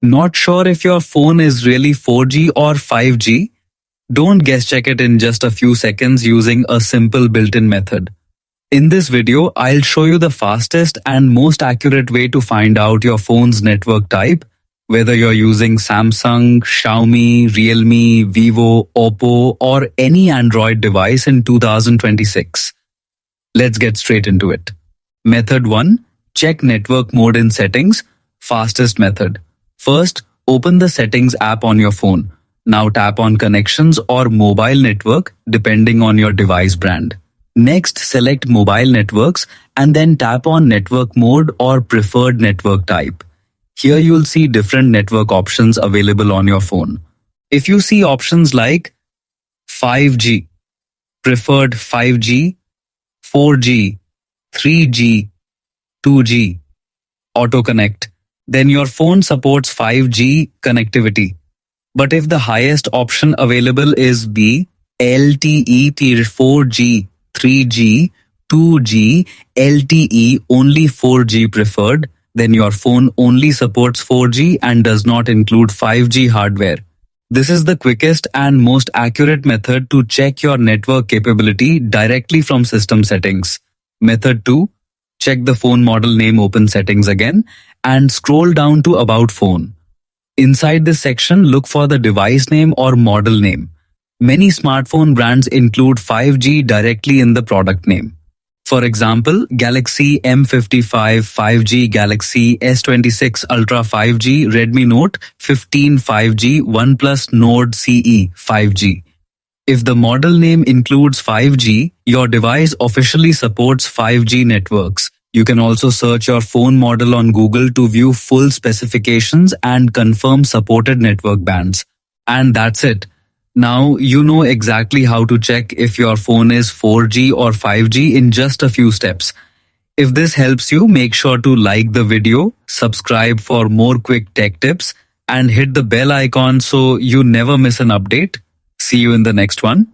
Not sure if your phone is really 4G or 5G? Don't guess check it in just a few seconds using a simple built-in method. In this video, I'll show you the fastest and most accurate way to find out your phone's network type, whether you're using Samsung, Xiaomi, Realme, Vivo, Oppo, or any Android device in 2026. Let's get straight into it. Method 1. Check network mode in settings. Fastest method. First, open the settings app on your phone. Now tap on connections or mobile network depending on your device brand. Next, select mobile networks and then tap on network mode or preferred network type. Here you'll see different network options available on your phone. If you see options like 5G, preferred 5G, 4G, 3G, 2G, auto connect, then your phone supports 5G connectivity. But if the highest option available is B, LTE tier 4G, 3G, 2G, LTE only 4G preferred, then your phone only supports 4G and does not include 5G hardware. This is the quickest and most accurate method to check your network capability directly from system settings. Method 2. Check the phone model name, open settings again, and scroll down to About Phone. Inside this section, look for the device name or model name. Many smartphone brands include 5G directly in the product name. For example, Galaxy M55 5G, Galaxy S26 Ultra 5G, Redmi Note 15 5G, OnePlus Nord CE 5G. If the model name includes 5G, your device officially supports 5G networks. You can also search your phone model on Google to view full specifications and confirm supported network bands. And that's it. Now you know exactly how to check if your phone is 4G or 5G in just a few steps. If this helps you, make sure to like the video, subscribe for more quick tech tips, and hit the bell icon so you never miss an update. See you in the next one.